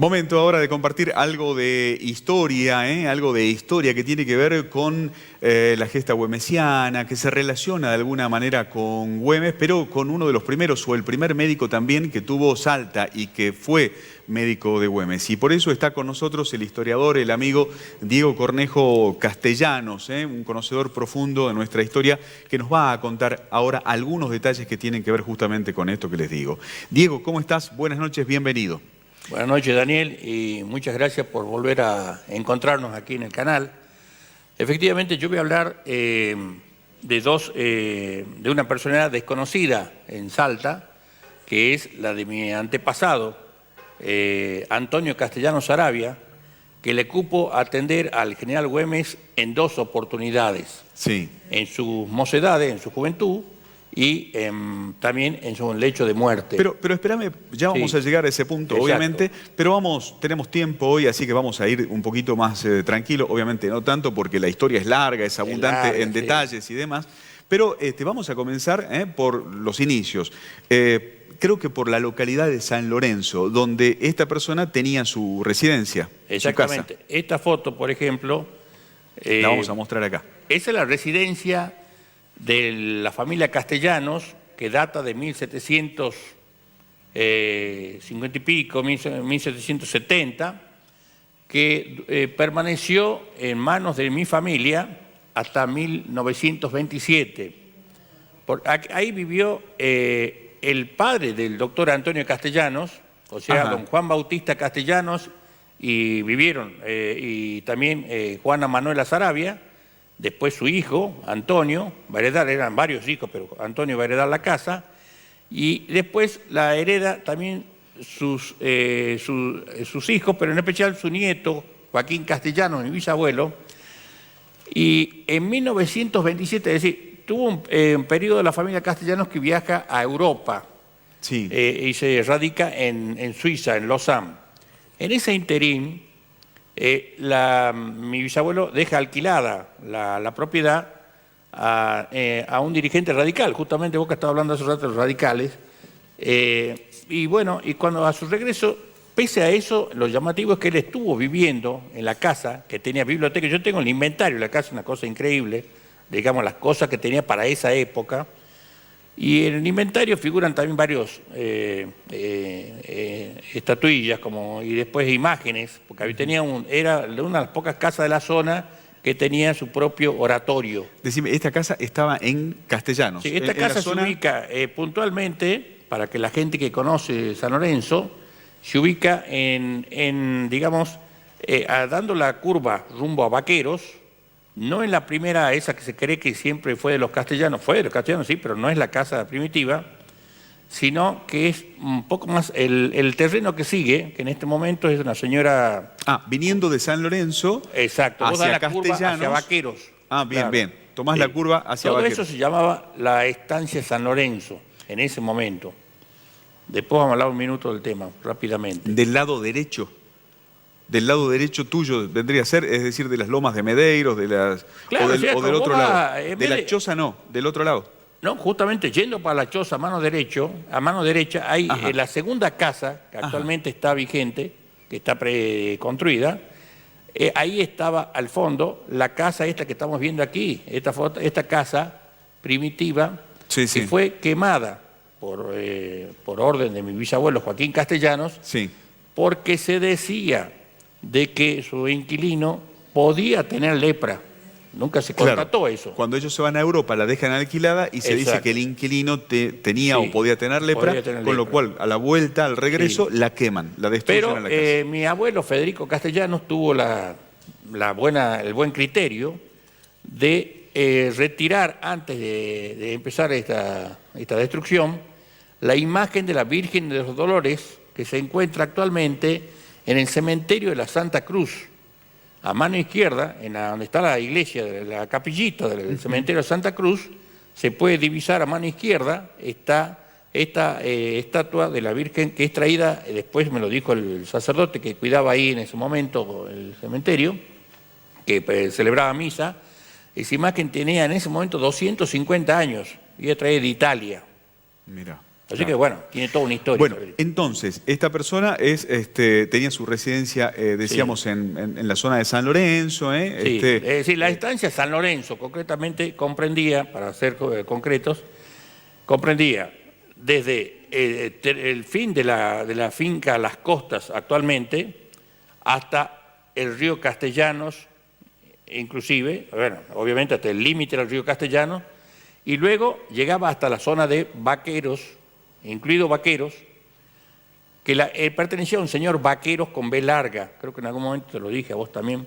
Momento ahora de compartir algo de historia, algo de historia que tiene que ver con la gesta güemesiana, que se relaciona de alguna manera con Güemes, pero con uno de los primeros, o el primer médico también que tuvo Salta y que fue médico de Güemes. Y por eso está con nosotros el historiador, el amigo Diego Cornejo Castellanos, un conocedor profundo de nuestra historia, que nos va a contar ahora algunos detalles que tienen que ver justamente con esto que les digo. Diego, ¿cómo estás? Buenas noches, bienvenido. Buenas noches, Daniel, y muchas gracias por volver a encontrarnos aquí en el canal. Efectivamente, yo voy a hablar de una personalidad desconocida en Salta, que es la de mi antepasado, Antonio Castellanos Saravia, que le cupo atender al general Güemes en dos oportunidades. Sí. En sus mocedades, en su juventud, y también en su lecho de muerte. Pero espérame, ya vamos a llegar a ese punto, exacto, obviamente, pero tenemos tiempo hoy, así que vamos a ir un poquito más tranquilo, obviamente no tanto porque la historia es larga, es abundante en detalles y demás, pero vamos a comenzar por los inicios. Creo que por la localidad de San Lorenzo, donde esta persona tenía su residencia, exactamente. su casa. Esta foto, por ejemplo... la vamos a mostrar acá. Esa es la residencia de la familia Castellanos, que data de 1750 y pico, 1770, que permaneció en manos de mi familia hasta 1927. Ahí vivió el padre del doctor Antonio Castellanos, o sea, don Juan Bautista Castellanos, y vivieron, y también Juana Manuela Saravia. Después su hijo, Antonio, va a heredar, eran varios hijos, pero Antonio va a heredar la casa. Y después la hereda también sus hijos, pero en especial su nieto, Joaquín Castellanos, mi bisabuelo. Y en 1927, es decir, tuvo un periodo de la familia Castellanos que viaja a Europa. Sí. Y se radica en Suiza, en Lausanne. En ese interín, mi bisabuelo deja alquilada la propiedad a un dirigente radical. Justamente vos que estabas hablando hace rato de los radicales. Y bueno, y cuando a su regreso, pese a eso, lo llamativo es que él estuvo viviendo en la casa que tenía biblioteca. Yo tengo el inventario de la casa, una cosa increíble, digamos, las cosas que tenía para esa época. Y en el inventario figuran también varios estatuillas y después imágenes, porque era una de las pocas casas de la zona que tenía su propio oratorio. Decime, esta casa estaba en Castellanos. Sí, esta casa se ubica puntualmente, para que la gente que conoce San Lorenzo, se ubica digamos, dando la curva rumbo a Vaqueros. No en la primera, esa que se cree que siempre fue de los castellanos, fue de los castellanos, sí, pero no es la casa primitiva, sino que es un poco más el terreno que sigue, que en este momento es una señora... viniendo de San Lorenzo, exacto, hacia vos das la Castellanos, curva hacia Vaqueros. Bien, claro. Bien, tomás la curva hacia Vaqueros. Todo eso se llamaba la estancia San Lorenzo, en ese momento. Después vamos a hablar un minuto del tema, rápidamente. Del lado derecho. Del lado derecho tuyo vendría a ser, es decir, de las lomas de Medeiros, claro, o del otro lado. De la choza no, del otro lado. No, justamente yendo para la choza a mano derecha hay la segunda casa, que actualmente está vigente, que está preconstruida. Ahí estaba al fondo la casa esta que estamos viendo aquí, esta casa primitiva, que fue quemada por orden de mi bisabuelo Joaquín Castellanos, porque se decía de que su inquilino podía tener lepra. Nunca se constató eso. Cuando ellos se van a Europa la dejan alquilada y se dice que el inquilino tenía o podía tener lepra, lo cual a la vuelta, al regreso, la queman, la destruyen a la casa. Pero mi abuelo Federico Castellanos tuvo el buen criterio de retirar, antes de empezar esta destrucción, la imagen de la Virgen de los Dolores que se encuentra actualmente en el cementerio de la Santa Cruz. A mano izquierda, donde está la iglesia, la capillita del cementerio de Santa Cruz, se puede divisar a mano izquierda esta estatua de la Virgen, que es traída, después me lo dijo el sacerdote que cuidaba ahí en ese momento el cementerio, que celebraba misa. Esa imagen tenía en ese momento 250 años y era traída de Italia. Mira. Así que bueno, tiene toda una historia. Bueno, entonces, esta persona tenía su residencia, decíamos, en la zona de San Lorenzo. Sí, es decir, la estancia San Lorenzo concretamente comprendía, para ser concretos, comprendía desde el fin de la finca Las Costas actualmente hasta el río Castellanos, inclusive, bueno, obviamente hasta el límite del río Castellanos, y luego llegaba hasta la zona de Vaqueros, incluido Vaqueros, que pertenecía a un señor Vaqueros con B larga, creo que en algún momento te lo dije a vos también,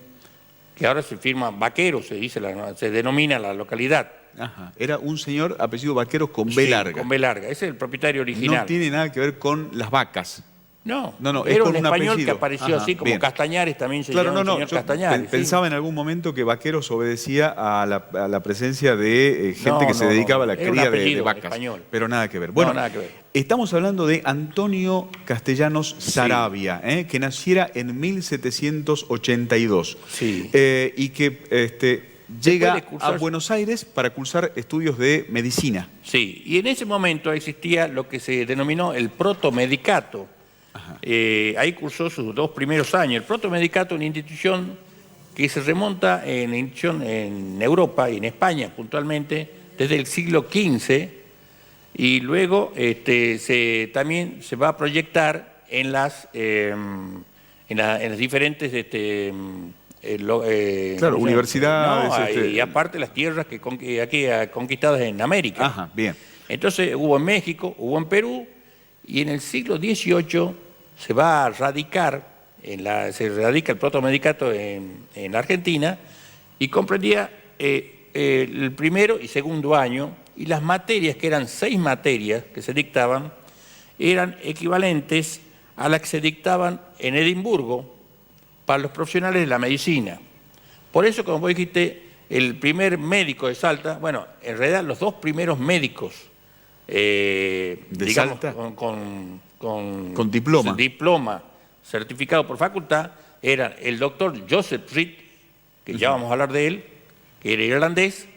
que ahora se firma Vaqueros, se denomina la localidad. Ajá. Era un señor apellido Vaqueros con B larga. Con B larga, ese es el propietario original. No tiene nada que ver con las vacas. No, es era con un un español apellido. que apareció así, como Bien. Castañares también se Claro, llama el señor yo Castañares. pensaba en algún momento que Vaqueros obedecía a la presencia de gente que se dedicaba a la era un cría de apellido vacas. español. Pero nada que ver. Bueno, nada que ver. Estamos hablando de Antonio Castellanos Saravia, que naciera en 1782. Sí. Y que llega a cursar- Buenos Aires para cursar estudios de medicina. Sí, y en ese momento existía lo que se denominó el protomedicato. Ahí cursó sus 2 primeros años. El protomedicato, una institución que se remonta en Europa y en España puntualmente desde el siglo XV, y luego también se va a proyectar en las diferentes Claro, universidades. Y aparte las tierras aquí conquistadas en América. Ajá, bien. Entonces hubo en México, hubo en Perú, y en el siglo XVIII se va a radica el protomedicato en Argentina, y comprendía el primero y segundo año, y las materias, que eran 6 materias que se dictaban, eran equivalentes a las que se dictaban en Edimburgo para los profesionales de la medicina. Por eso, como vos dijiste, el primer médico de Salta, bueno, en realidad los 2 primeros médicos, digamos, Salta? con diploma. diploma certificado por facultad, eran el doctor Joseph Reed, que ya vamos a hablar de él, que era irlandés,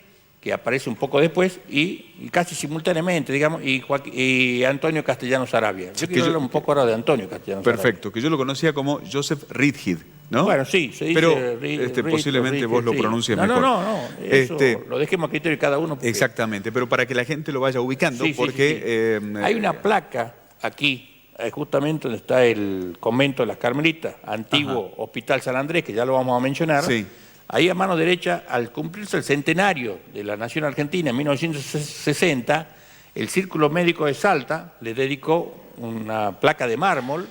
que aparece un poco después, y casi simultáneamente, digamos, y Antonio Castellanos Saravia. Yo quiero hablar un poco ahora de Antonio Castellanos Saravia. Perfecto, que yo lo conocía como Joseph Reedhead, ¿no? Bueno, sí, se dice Pero Reed, posiblemente vos lo sí. pronuncies No, mejor. No, eso lo dejemos a criterio de cada uno. Porque... Exactamente, pero para que la gente lo vaya ubicando, Sí, porque... hay una placa aquí, justamente donde está el convento de las Carmelitas, antiguo Hospital San Andrés, que ya lo vamos a mencionar. Sí. Ahí a mano derecha, al cumplirse el centenario de la Nación Argentina en 1960, el Círculo Médico de Salta le dedicó una placa de mármol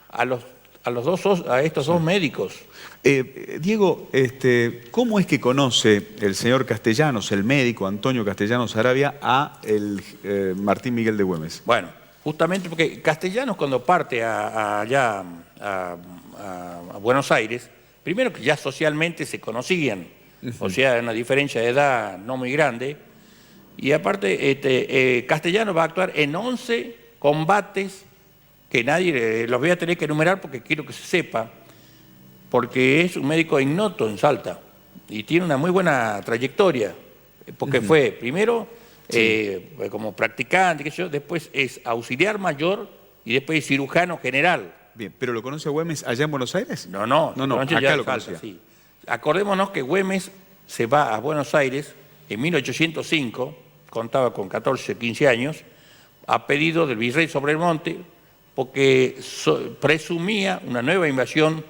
a estos 2 médicos. Diego, ¿cómo es que conoce el señor Castellanos, el médico Antonio Castellanos Saravia, a el Martín Miguel de Güemes? Bueno, justamente porque Castellanos, cuando parte allá a Buenos Aires, primero que ya socialmente se conocían, o sea, una diferencia de edad no muy grande, y aparte Castellanos va a actuar en 11 combates que nadie los voy a tener que enumerar porque quiero que se sepa, porque es un médico ignoto en Salta y tiene una muy buena trayectoria, porque fue primero como practicante, qué sé yo, después es auxiliar mayor y después es cirujano general. Bien, ¿pero lo conoce a Güemes allá en Buenos Aires? No, acá lo conocía. sí. Acordémonos que Güemes se va a Buenos Aires en 1805, contaba con 14 o 15 años, a pedido del virrey Sobremonte, porque presumía una nueva invasión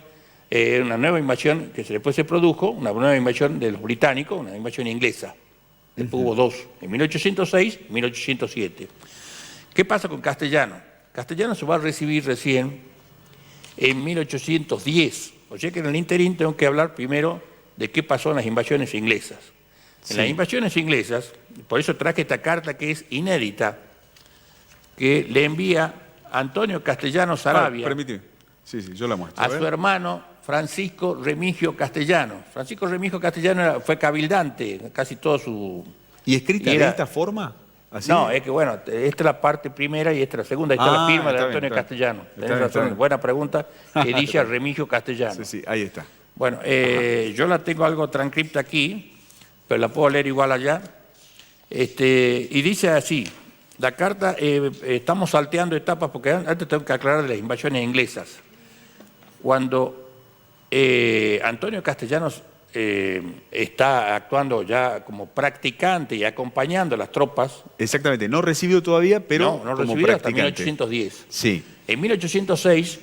que después se produjo, una nueva invasión de los británicos, una invasión inglesa. Después hubo 2, en 1806 y 1807. ¿Qué pasa con Castellanos? Castellanos se va a recibir recién en 1810. O sea que en el interín tengo que hablar primero de qué pasó en las invasiones inglesas. En las invasiones inglesas, por eso traje esta carta que es inédita, que le envía Antonio Castellanos Saravia permíteme. Sí, yo la muestro. a su hermano Francisco Remigio Castellanos. Francisco Remigio Castellanos fue cabildante, casi todo su... ¿Y escrita de esta forma? ¿Así? No, es que bueno, esta es la parte primera y esta es la segunda. Ahí está la firma de Antonio Castellanos. Tenés razón, buena pregunta, que dice a Remigio Castellanos. Sí, ahí está. Bueno, yo la tengo algo transcripta aquí, pero la puedo leer igual allá. Y dice así, La carta, estamos salteando etapas porque antes tengo que aclarar de las invasiones inglesas. Cuando Antonio Castellanos está actuando ya como practicante y acompañando a las tropas. Exactamente, no recibió todavía, pero no como recibió hasta practicante. 1810. Sí. En 1806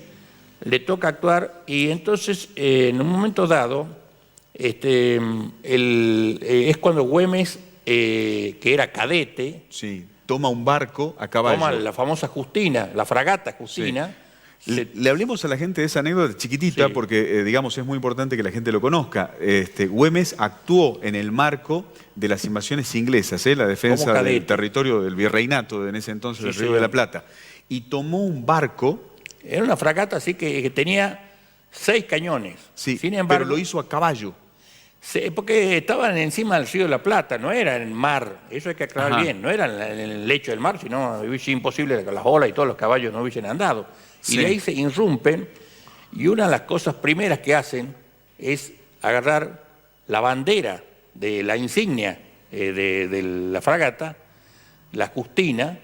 le toca actuar y entonces en un momento dado es cuando Güemes, que era cadete, Sí, toma un barco a caballo. toma la famosa Justina, la fragata Justina. Le hablemos a la gente de esa anécdota chiquitita Sí. porque, digamos, es muy importante que la gente lo conozca. Güemes actuó en el marco de las invasiones inglesas, la defensa Como cadete. del territorio del virreinato en ese entonces Sí, del Río señor. de la Plata. Y tomó un barco, Era una fragata así que tenía 6 cañones. sí, Sin embargo, pero lo hizo a caballo. porque estaban encima del Río de la Plata, no era en el mar, eso hay que aclarar Ajá. bien, no era en el lecho del mar, sino hubiese sido imposible que las olas y todos los caballos no hubiesen andado. Sí. Y de ahí se irrumpen, y una de las cosas primeras que hacen es agarrar la bandera de la insignia de la fragata, la Justina,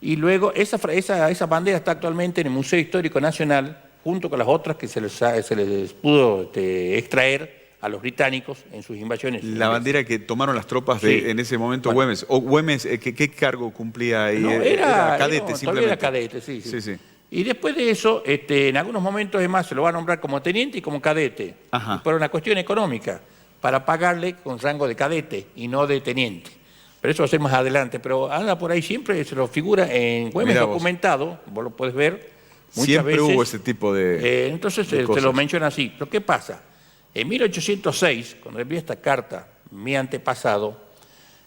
y luego esa bandera está actualmente en el Museo Histórico Nacional, junto con las otras que se les pudo extraer a los británicos en sus invasiones. La bandera que tomaron las tropas Sí. en ese momento Bueno. Güemes. O Güemes, ¿qué cargo cumplía ahí? No, era cadete, todavía simplemente. era cadete, sí. Sí, sí. Y después de eso, en algunos momentos, es más, se lo va a nombrar como teniente y como cadete. Ajá. Y por una cuestión económica, para pagarle con rango de cadete y no de teniente. Pero eso va a ser más adelante. Pero anda por ahí siempre, se lo figura en Güemes Mirá vos. documentado, vos lo puedes ver muchas Siempre veces. hubo ese tipo de Entonces de se cosas. lo menciona así. Pero ¿qué pasa? En 1806, cuando envía esta carta, mi antepasado,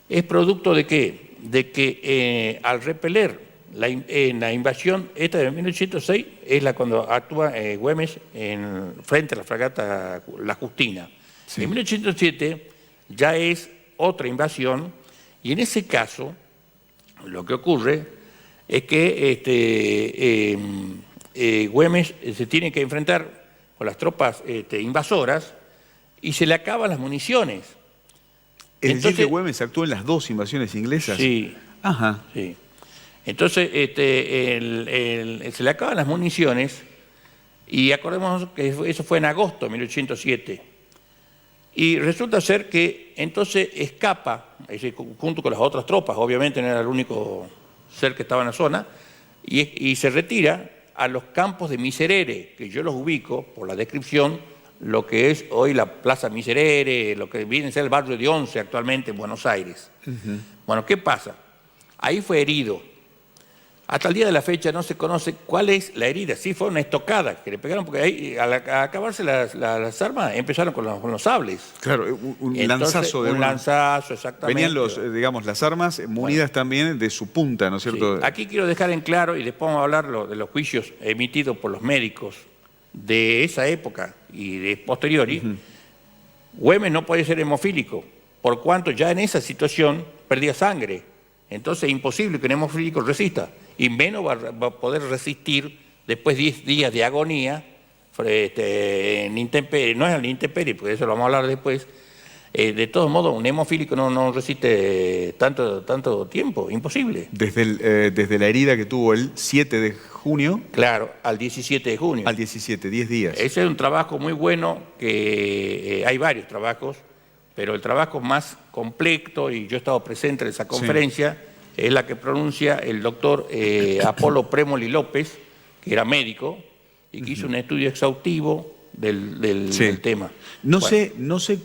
¿es producto de qué? De que al repeler la invasión, esta de 1806, es cuando actúa Güemes frente a la fragata La Justina. Sí. En 1807 ya es otra invasión, y en ese caso lo que ocurre es que Güemes se tiene que enfrentar con las tropas invasoras y se le acaban las municiones. Es decir, Entonces- que Güemes actuó en las dos invasiones inglesas. Sí, Ajá. sí. Entonces se le acaban las municiones y acordémonos que eso fue en agosto de 1807. Y resulta ser que entonces escapa, es decir, junto con las otras tropas, obviamente no era el único ser que estaba en la zona, y se retira a los campos de Miserere, que yo los ubico por la descripción, lo que es hoy la Plaza Miserere, lo que viene a ser el barrio de Once actualmente en Buenos Aires. Bueno, ¿qué pasa? Ahí fue herido. Hasta el día de la fecha no se conoce cuál es la herida. Sí fue una estocada que le pegaron, porque ahí al acabarse las armas empezaron con los sables. Claro, un Entonces, lanzazo de un lanzazo, exactamente. Venían digamos, las armas munidas también de su punta, ¿no es Sí. cierto? Aquí quiero dejar en claro, y después vamos a hablar de los juicios emitidos por los médicos de esa época y de posteriori. Güemes no puede ser hemofílico, por cuanto ya en esa situación perdía sangre. Entonces es imposible que un hemofílico resista, y menos va a poder resistir después de 10 días de agonía en intemperie. No es en intemperie, porque eso lo vamos a hablar después. De todos modos, un hemofílico no resiste tanto tiempo, imposible. Desde la herida que tuvo el 7 de junio Claro, al 17 de junio. al 17, 10 días. Ese es un trabajo muy bueno, que hay varios trabajos, pero el trabajo más completo, y yo he estado presente en esa conferencia, es la que pronuncia el doctor Apolo Prémoli López, que era médico y que hizo un estudio exhaustivo del tema. No Bueno, sé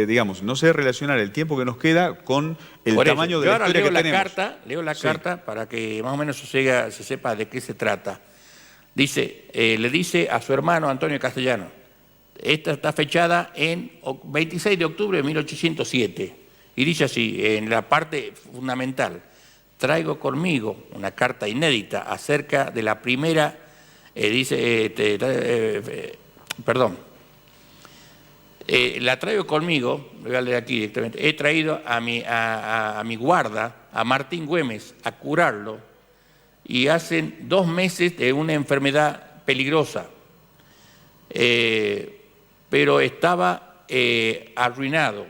digamos, no sé relacionar el tiempo que nos queda con el por eso, tamaño de yo la ahora historia leo que la tenemos. carta, leo la Sí. carta para que más o menos se sepa de qué se trata. Dice, le dice a su hermano Antonio Castellano, esta está fechada en 26 de octubre de 1807, y dice así, en la parte fundamental: traigo conmigo una carta inédita acerca de la primera, la traigo conmigo, lo voy a leer aquí directamente. He traído a mi guarda, a Martín Güemes, a curarlo, y hacen 2 meses de una enfermedad peligrosa, pero estaba arruinado,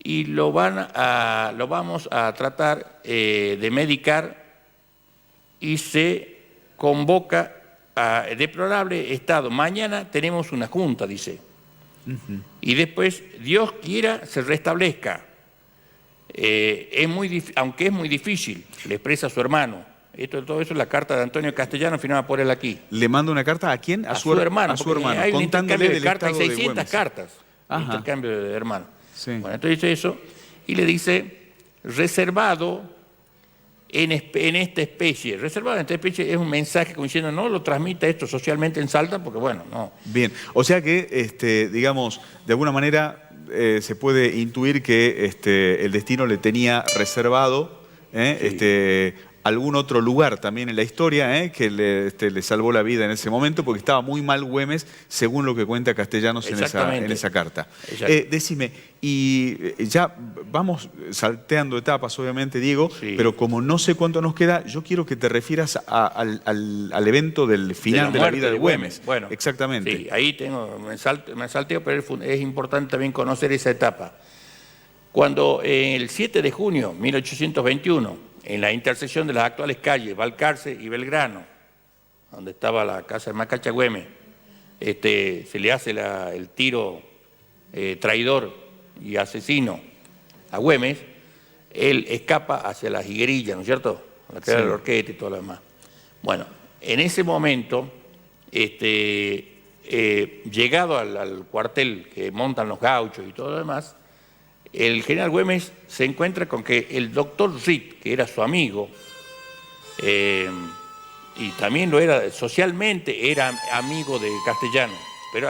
y lo vamos a tratar de medicar y se convoca a deplorable estado. Mañana tenemos una junta, dice. Y después, Dios quiera, se restablezca. Aunque es muy difícil, le expresa a su hermano. Todo eso es la carta de Antonio Castellano firmada por él aquí. ¿Le manda una carta a quién? A su hermano. A su hermano, hay un contándole intercambio de del cartas, estado hay de 600 Güemes. cartas. Ajá. Intercambio de hermanos. Sí. Bueno, entonces dice eso y le dice, reservado en esta especie. Reservado en esta especie es un mensaje como diciendo, no lo transmita esto socialmente en Salta, porque bueno, no. Bien, o sea que, digamos, de alguna manera se puede intuir que el destino le tenía reservado algún otro lugar también en la historia que le salvó la vida en ese momento, porque estaba muy mal Güemes, según lo que cuenta Castellanos en esa carta. Decime, y ya vamos salteando etapas, obviamente, Diego, pero como no sé cuánto nos queda, yo quiero que te refieras al evento del final de la vida de Güemes. Bueno, exactamente. Sí, ahí me salteo, pero es importante también conocer esa etapa. Cuando el 7 de junio de 1821, en la intersección de las actuales calles Balcarce y Belgrano, donde estaba la casa de Macacha Güemes, se le hace el tiro traidor y asesino a Güemes, él escapa hacia las higuerillas, ¿no es cierto? La tierra del Orquete y todo lo demás. Bueno, en ese momento, llegado al cuartel que montan los gauchos y todo lo demás, el general Güemes se encuentra con que el doctor Ritt, que era su amigo, y también lo era socialmente, era amigo de Castellano, pero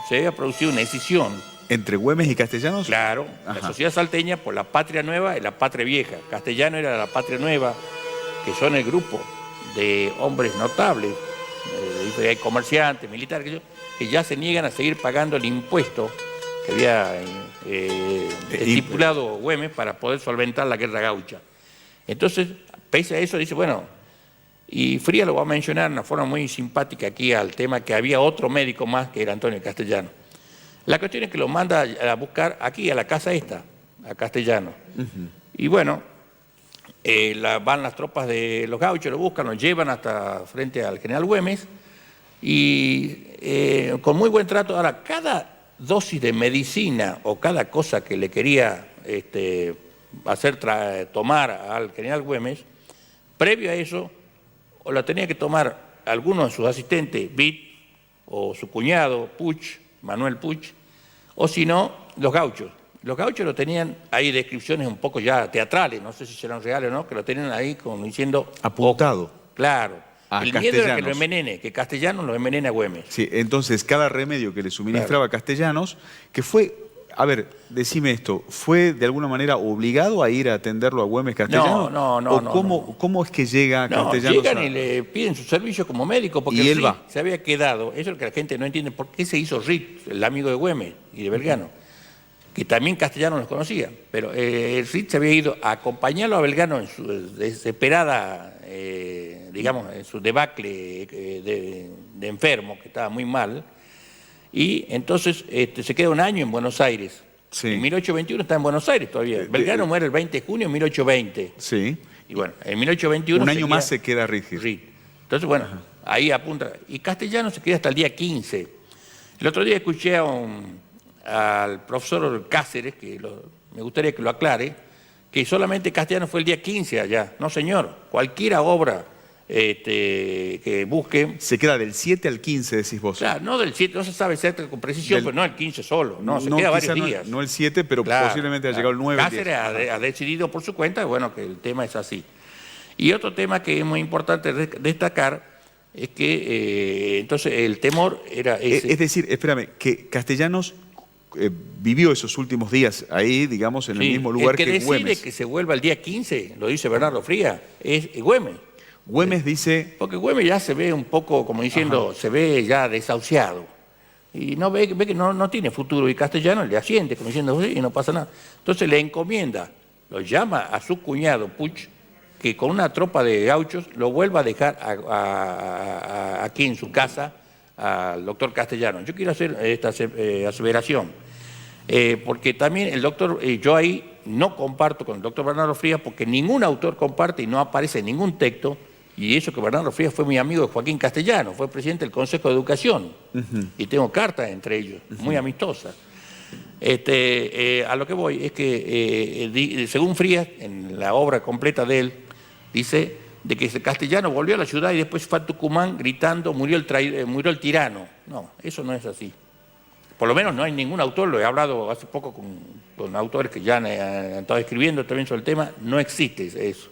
se había producido una escisión. ¿Entre Güemes y Castellanos? Claro, la sociedad salteña por la patria nueva y la patria vieja. Castellano era la patria nueva, que son el grupo de hombres notables, hay comerciantes, militares, que ya se niegan a seguir pagando el impuesto que había estipulado Güemes para poder solventar la guerra gaucha. Entonces, pese a eso, dice, bueno, y Frías lo va a mencionar de una forma muy simpática aquí al tema que había otro médico más que era Antonio Castellano. La cuestión es que lo manda a buscar aquí, a la casa esta, a Castellano. Y bueno, van las tropas de los gauchos, lo buscan, lo llevan hasta frente al general Güemes y con muy buen trato. Ahora, cada dosis de medicina o cada cosa que le quería hacer tomar al general Güemes, previo a eso, o la tenía que tomar alguno de sus asistentes, Vitt, o su cuñado, Puch, Manuel Puch, o si no, los gauchos. Los gauchos lo tenían, hay descripciones un poco ya teatrales, no sé si serán reales o no, que lo tenían ahí como diciendo... Apuntado. Claro. El miedo era que lo envenene, que Castellanos lo envenene a Güemes. Sí, entonces cada remedio que le suministraba Castellanos, que fue, a ver, decime esto, ¿fue de alguna manera obligado a ir a atenderlo a Güemes Castellanos? No. ¿Cómo es que llega Castellanos? Llegan y le piden su servicio como médico, porque y él va. Se había quedado, eso es lo que la gente no entiende, ¿por qué se hizo Ritt, el amigo de Güemes y de Belgrano? Que también Castellanos los conocía, pero Ritt se había ido a acompañarlo a Belgrano en su desesperada, digamos, en su debacle de enfermo, que estaba muy mal, y entonces se queda un año en Buenos Aires. Sí. En 1821 está en Buenos Aires todavía. Belgrano muere el 20 de junio de 1820. Sí. Y bueno, en 1821... Un año más se queda Ritt. Entonces, bueno, ahí apunta. Y Castellanos se queda hasta el día 15. El otro día escuché al profesor Cáceres, que me gustaría que lo aclare, que solamente Castellanos fue el día 15 allá. No, señor, cualquier obra que busque... Se queda del 7 al 15, decís vos. Claro, no del 7, no se sabe exacto con precisión, pero no el 15 solo, no, se queda varios días. No el 7, pero posiblemente ha llegado el 9. Cáceres ha decidido por su cuenta, bueno, que el tema es así. Y otro tema que es muy importante destacar es que entonces el temor era ese. Es decir, espérame, que Castellanos vivió esos últimos días ahí, digamos, en el mismo lugar que Güemes. El que decide que se vuelva el día 15, lo dice Bernardo Frías, es Güemes. Güemes dice... Porque Güemes ya se ve un poco, como diciendo, se ve ya desahuciado. Y no ve que no tiene futuro. Y Castellanos le asiente, como diciendo, y no pasa nada. Entonces le encomienda, lo llama a su cuñado, Puch, que con una tropa de gauchos lo vuelva a dejar aquí en su casa al doctor Castellanos. Yo quiero hacer esta aseveración. Porque también el doctor, yo ahí no comparto con el doctor Bernardo Frías, porque ningún autor comparte y no aparece en ningún texto, y eso que Bernardo Frías fue muy amigo de Joaquín Castellano, fue presidente del Consejo de Educación, y tengo cartas entre ellos, muy amistosas. A lo que voy es que, según Frías, en la obra completa de él, dice de que Castellano volvió a la ciudad y después fue a Tucumán gritando, murió el tirano. No, eso no es así. Por lo menos no hay ningún autor, lo he hablado hace poco con autores que ya han estado escribiendo también sobre el tema, no existe eso.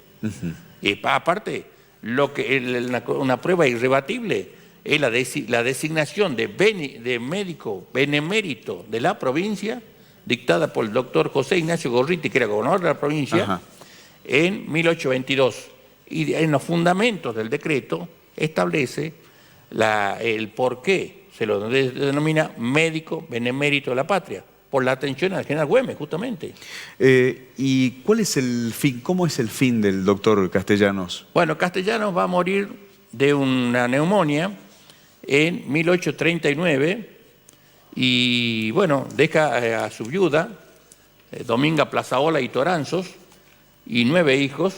Y aparte, una prueba irrebatible es la designación de médico benemérito de la provincia, dictada por el doctor José Ignacio Gorriti, que era gobernador de la provincia, en 1822. Y en los fundamentos del decreto establece el por qué se lo denomina médico benemérito de la patria, por la atención al general Güemes, justamente. ¿Y cuál es el fin? ¿Cómo es el fin del doctor Castellanos? Bueno, Castellanos va a morir de una neumonía en 1839 y, bueno, deja a su viuda, Dominga Plazaola y Toranzos, y 9 hijos,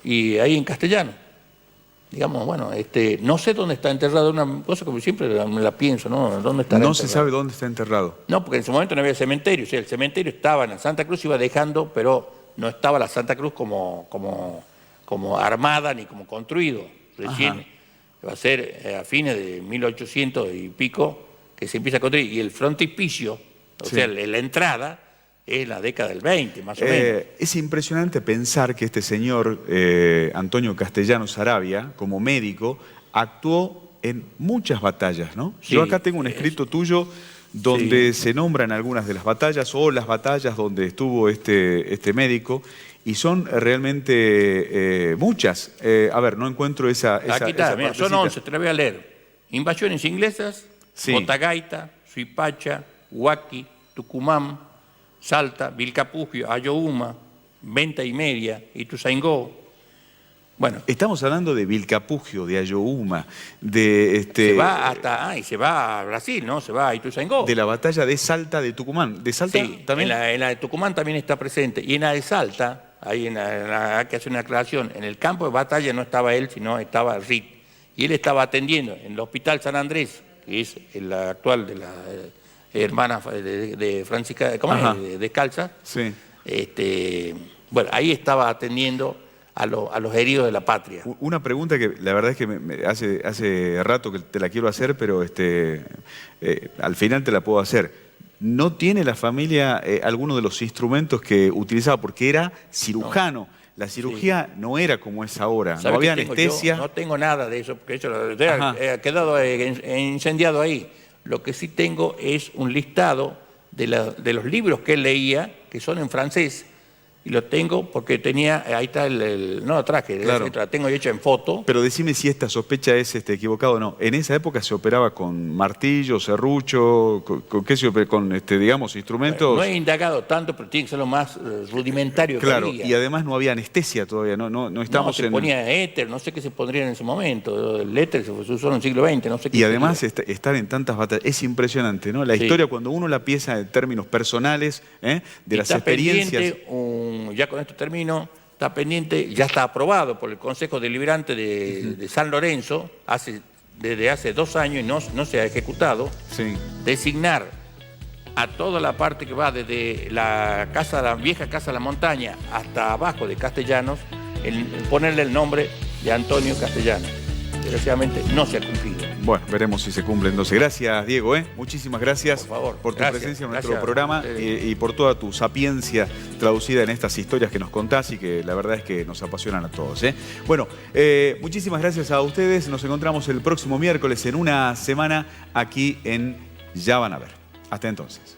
y ahí en Castellano. Digamos, bueno, no sé dónde está enterrado, una cosa que siempre me la pienso, ¿no? ¿Dónde está No enterrado? se sabe dónde está enterrado. No, porque en ese momento no había cementerio, o sea, el cementerio estaba en la Santa Cruz, iba dejando, pero no estaba la Santa Cruz como armada ni como construido. Recién va a ser a fines de 1800 y pico que se empieza a construir, y el frontispicio, o sea, la entrada, es la década del 20, más o menos. Es impresionante pensar que este señor, Antonio Castellanos Arabia, como médico, actuó en muchas batallas, ¿no? Sí, yo acá tengo un escrito tuyo donde se nombran algunas de las batallas o las batallas donde estuvo este médico, y son realmente muchas. A ver, no encuentro esa Aquí está, mira, son partecita. 11, te la voy a leer. Invasiones inglesas, Botagaita, Suipacha, Huaki, Tucumán, Salta, Vilcapugio, Ayohuma, Venta y Media, Ituzaingó. Bueno. Estamos hablando de Vilcapugio, de Ayohuma, de... Se va y se va a Brasil, ¿no? Se va a Ituzaingó. De la batalla de Salta de Tucumán. ¿De Salta sí, también? En la de Tucumán también está presente. Y en la de Salta, ahí hay que hacer una aclaración, en el campo de batalla no estaba él, sino estaba Rit. Y él estaba atendiendo en el Hospital San Andrés, que es el actual de la... hermana de Francisca, ¿cómo es? Descalza. Sí. Bueno, ahí estaba atendiendo a los heridos de la patria. Una pregunta que la verdad es que hace rato que te la quiero hacer, pero al final te la puedo hacer. ¿No tiene la familia alguno de los instrumentos que utilizaba? Porque era cirujano. No. La cirugía no era como es ahora. No había anestesia. No tengo nada de eso, porque eso ha quedado incendiado ahí. Lo que sí tengo es un listado de los libros que él leía, que son en francés, y lo tengo porque tenía, ahí está no lo traje, claro. La tengo hecha en foto. Pero decime si esta sospecha es equivocada o no. En esa época se operaba con martillo, serrucho, con digamos, instrumentos... No he indagado tanto, pero tiene que ser lo más rudimentario que había. Claro, y además no había anestesia todavía, no estamos se ponía éter, no sé qué se pondría en ese momento. El éter se usó en el siglo XX, no sé qué. Y además estar en tantas batallas, es impresionante, ¿no? La historia, cuando uno la piensa en términos personales, de las experiencias... Ya con esto termino, está pendiente, ya está aprobado por el Consejo Deliberante de San Lorenzo, desde hace 2 años y no se ha ejecutado, designar a toda la parte que va desde la vieja Casa de la Montaña hasta abajo de Castellanos, ponerle el nombre de Antonio Castellanos. Desgraciadamente no se ha cumplido. Bueno, veremos si se cumple entonces. Gracias, Diego. Muchísimas gracias por favor, por tu presencia en nuestro programa y por toda tu sapiencia traducida en estas historias que nos contás y que la verdad es que nos apasionan a todos. Bueno, muchísimas gracias a ustedes. Nos encontramos el próximo miércoles en una semana aquí en Ya Van a Ver. Hasta entonces.